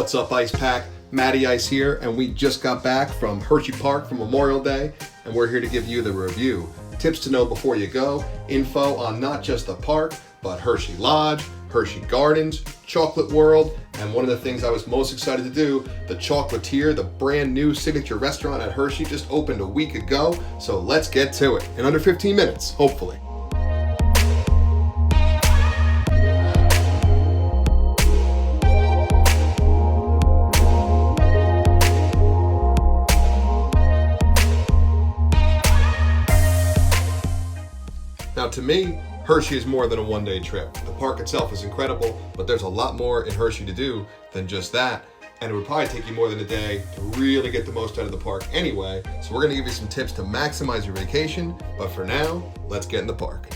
What's up, Ice Pack? Matty Ice here, and we just got back from Hershey Park for Memorial Day, and we're here to give you the review. Tips to know before you go, info on not just the park, but Hershey Lodge, Hershey Gardens, Chocolate World, and one of the things I was most excited to do, the Chocolatier, the brand new signature restaurant at Hershey, just opened a week ago, so let's get to it in under 15 minutes, hopefully. Now, to me, Hershey is more than a one-day trip. The park itself is incredible, but there's a lot more in Hershey to do than just that. And it would probably take you more than a day to really get the most out of the park anyway. So we're gonna give you some tips to maximize your vacation. But for now, let's get in the park.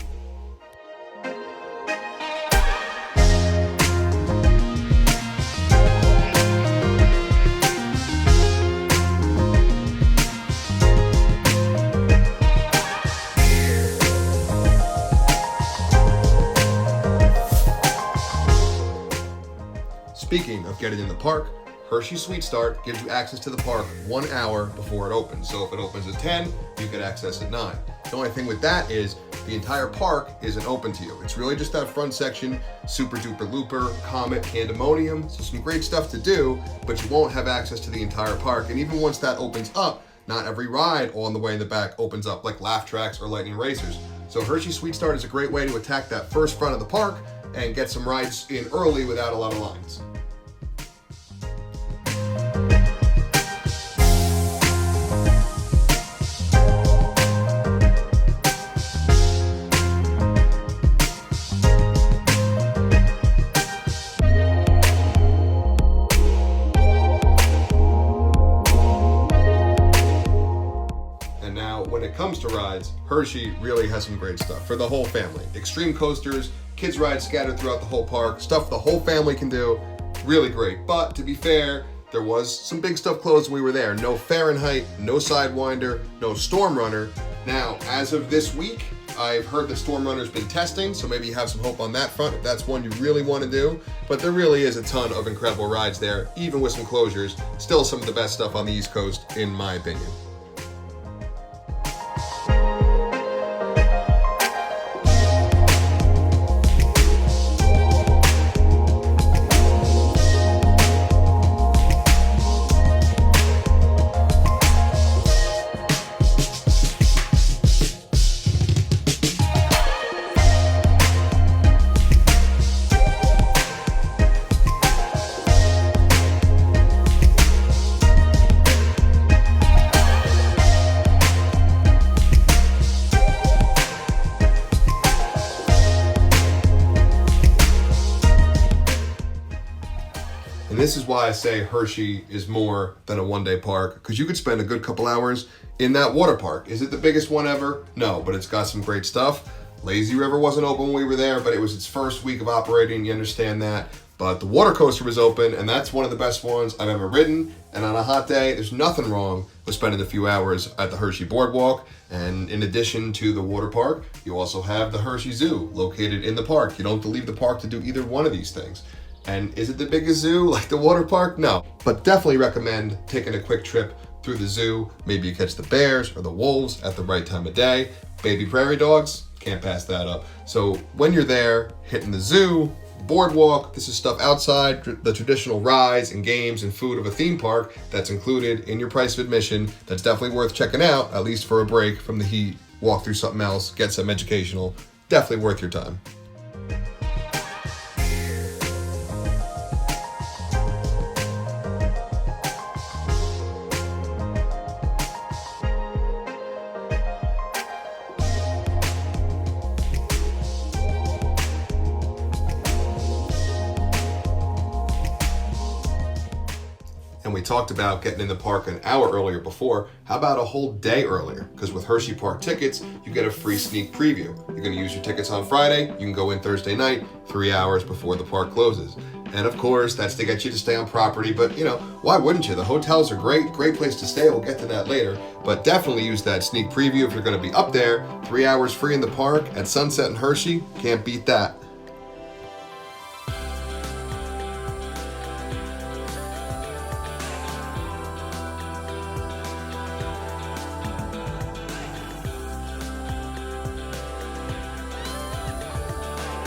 Speaking of getting in the park, Hershey Sweet Start gives you access to the park 1 hour before it opens. So if it opens at 10, you get access at 9. The only thing with that is the entire park isn't open to you. It's really just that front section, Super Duper Looper, Comet, Pandemonium. So some great stuff to do, but you won't have access to the entire park. And even once that opens up, not every ride on the way in the back opens up, like laugh tracks or lightning racers. So Hershey Sweet Start is a great way to attack that first front of the park and get some rides in early without a lot of lines. When it comes to rides, Hershey really has some great stuff for the whole family. Extreme coasters, kids rides scattered throughout the whole park, stuff the whole family can do, really great. But to be fair, there was some big stuff closed when we were there. No Fahrenheit, no Sidewinder, no Storm Runner. Now, as of this week, I've heard the Storm Runner's been testing, so maybe you have some hope on that front if that's one you really want to do. But there really is a ton of incredible rides there, even with some closures. Still some of the best stuff on the East Coast, in my opinion. And this is why I say Hershey is more than a one-day park, because you could spend a good couple hours in that water park. Is it the biggest one ever? No, but it's got some great stuff. Lazy River wasn't open when we were there, but it was its first week of operating, you understand that. But the water coaster was open, and that's one of the best ones I've ever ridden. And on a hot day, there's nothing wrong with spending a few hours at the Hershey Boardwalk. And in addition to the water park, you also have the Hershey Zoo located in the park. You don't have to leave the park to do either one of these things. And is it the biggest zoo like the water park? No, but definitely recommend taking a quick trip through the zoo. Maybe you catch the bears or the wolves at the right time of day. Baby prairie dogs, can't pass that up. So when you're there, hitting the zoo, boardwalk, this is stuff outside the traditional rides and games and food of a theme park that's included in your price of admission. That's definitely worth checking out, at least for a break from the heat, walk through something else, get some educational, definitely worth your time. And we talked about getting in the park an hour earlier before. How about a whole day earlier? Because with Hershey Park tickets, you get a free sneak preview. You're going to use your tickets on Friday. You can go in Thursday night, 3 hours before the park closes. And of course, that's to get you to stay on property. But you know, why wouldn't you? The hotels are great place to stay. We'll get to that later. But definitely use that sneak preview if you're going to be up there. 3 hours free in the park at sunset in Hershey. Can't beat that.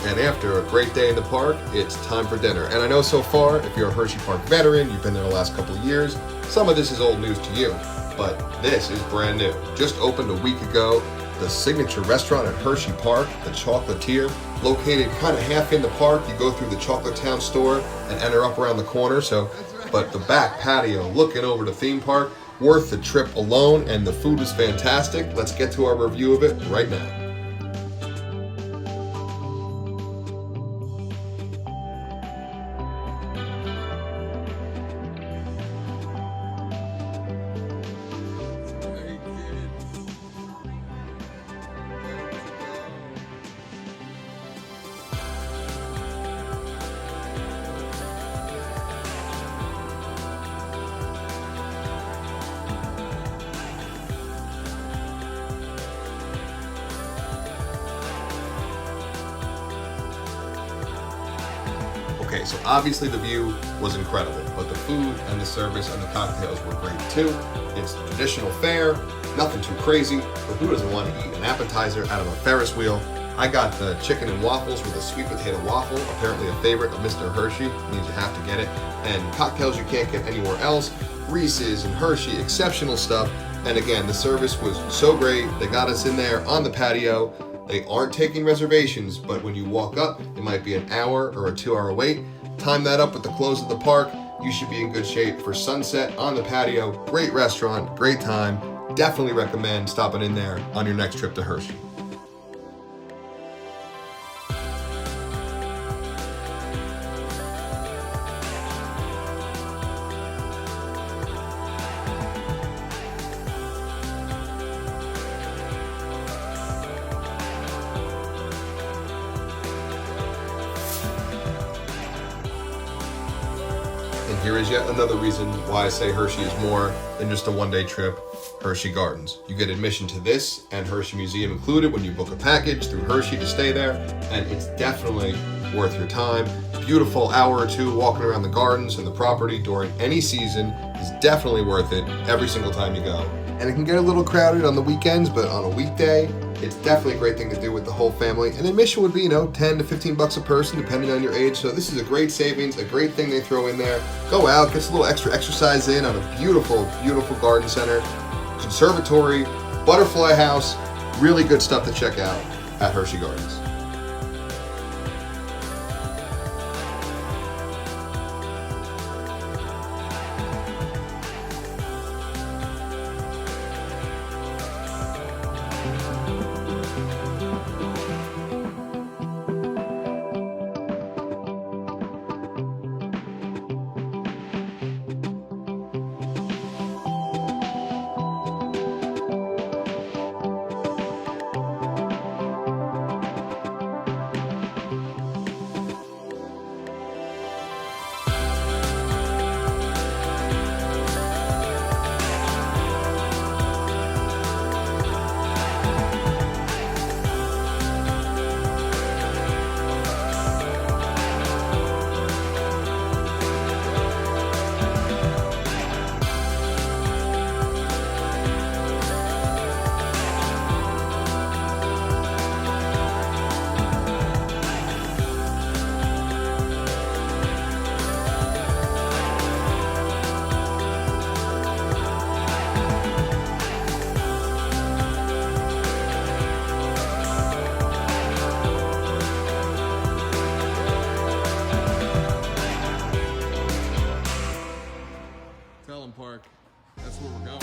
And after a great day in the park, it's time for dinner. And I know so far, if you're a Hershey Park veteran, you've been there the last couple of years, some of this is old news to you, but this is brand new. Just opened a week ago, the signature restaurant at Hershey Park, the Chocolatier, located kind of half in the park. You go through the Chocolate Town store and enter up around the corner. But the back patio looking over the theme park, worth the trip alone, and the food is fantastic. Let's get to our review of it right now. Okay, so obviously the view was incredible, but the food and the service and the cocktails were great too. It's traditional fare, nothing too crazy, but who doesn't want to eat an appetizer out of a Ferris wheel? I got the chicken and waffles with a sweet potato waffle, apparently a favorite of Mr. Hershey, means you have to get it, and cocktails you can't get anywhere else, Reese's and Hershey, exceptional stuff, and again, the service was so great, they got us in there on the patio. They aren't taking reservations, but when you walk up, it might be an hour or a 2-hour wait. Time that up with the close of the park. You should be in good shape for sunset on the patio. Great restaurant, great time. Definitely recommend stopping in there on your next trip to Hershey. And here is yet another reason why I say Hershey is more than just a one-day trip, Hershey Gardens. You get admission to this and Hershey Museum included when you book a package through Hershey to stay there, and it's definitely worth your time. Beautiful hour or two walking around the gardens and the property during any season is definitely worth it every single time you go. And it can get a little crowded on the weekends, but on a weekday, it's definitely a great thing to do with the whole family. And admission would be, 10 to 15 bucks a person, depending on your age. So this is a great savings, a great thing they throw in there. Go out, get a little extra exercise in on a beautiful, beautiful garden center, conservatory, butterfly house. Really good stuff to check out at Hershey Gardens. Park. That's where we're going.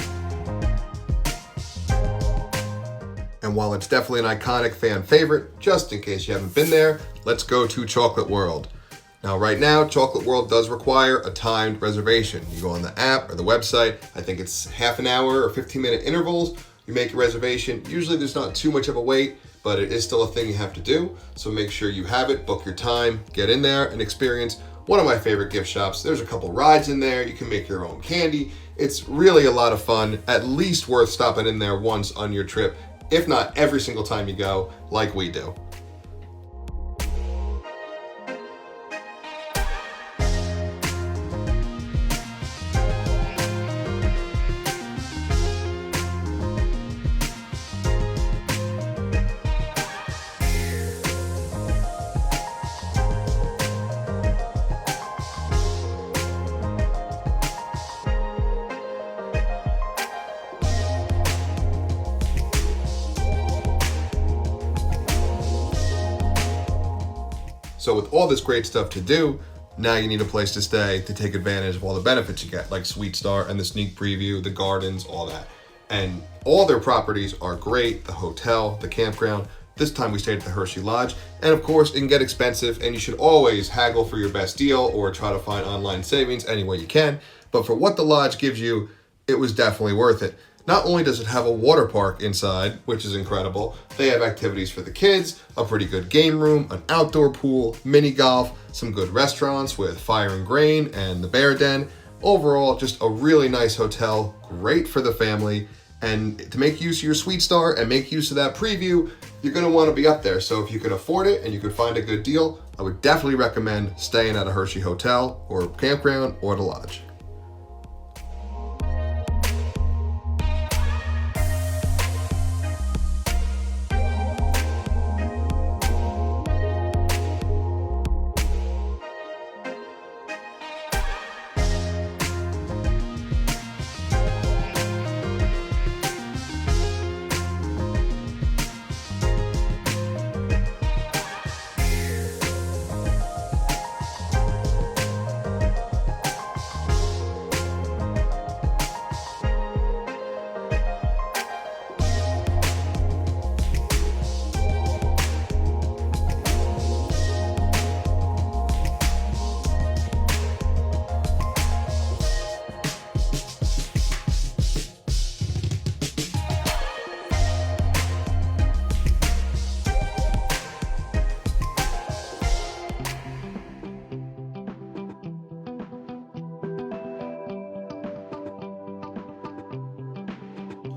And while it's definitely an iconic fan favorite, just in case you haven't been there, let's go to Chocolate World. Now, right now, Chocolate World does require a timed reservation. You go on the app or the website, I think it's half an hour or 15-minute intervals. You make a reservation. Usually there's not too much of a wait, but it is still a thing you have to do. So make sure you have it, book your time, get in there and experience one of my favorite gift shops. There's a couple rides in there. You can make your own candy. It's really a lot of fun, at least worth stopping in there once on your trip, if not every single time you go, like we do. So with all this great stuff to do, now you need a place to stay to take advantage of all the benefits you get, like Sweet Star and the sneak preview, the gardens, all that. And all their properties are great, the hotel, the campground. This time we stayed at the Hershey Lodge. And of course, it can get expensive, and you should always haggle for your best deal or try to find online savings any way you can. But for what the Lodge gives you, it was definitely worth it. Not only does it have a water park inside, which is incredible, they have activities for the kids, a pretty good game room, an outdoor pool, mini golf, some good restaurants with Fire and Grain and the Bear Den. Overall, just a really nice hotel, great for the family. And to make use of your Sweet Star and make use of that preview, you're gonna wanna be up there. So if you could afford it and you could find a good deal, I would definitely recommend staying at a Hershey hotel or campground or the Lodge.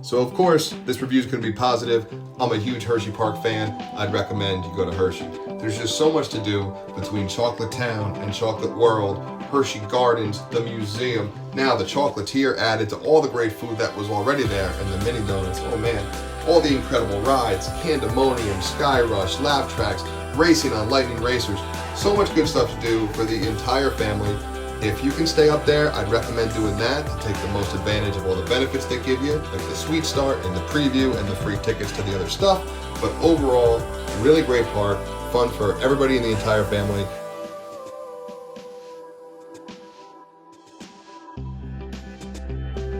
So of course, this review is going to be positive. I'm a huge Hershey Park fan. I'd recommend you go to Hershey. There's just so much to do between Chocolate Town and Chocolate World, Hershey Gardens, the museum, now the Chocolatier added to all the great food that was already there, and the mini donuts, oh man, all the incredible rides, Pandemonium, Sky Rush, laugh tracks, racing on lightning racers, so much good stuff to do for the entire family. If you can stay up there, I'd recommend doing that to take the most advantage of all the benefits they give you, like the Sweet Start and the preview and the free tickets to the other stuff. But overall, really great park, fun for everybody in the entire family.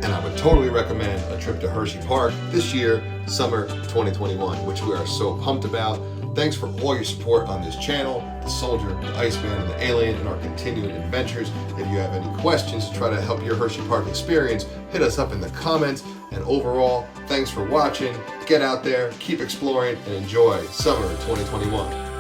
And I would totally recommend a trip to Hershey Park this year, summer 2021, which we are so pumped about. Thanks for all your support on this channel, the Soldier, the Iceman, and the Alien, and our continuing adventures. If you have any questions to try to help your Hershey Park experience, hit us up in the comments. And overall, thanks for watching. Get out there, keep exploring, and enjoy summer 2021.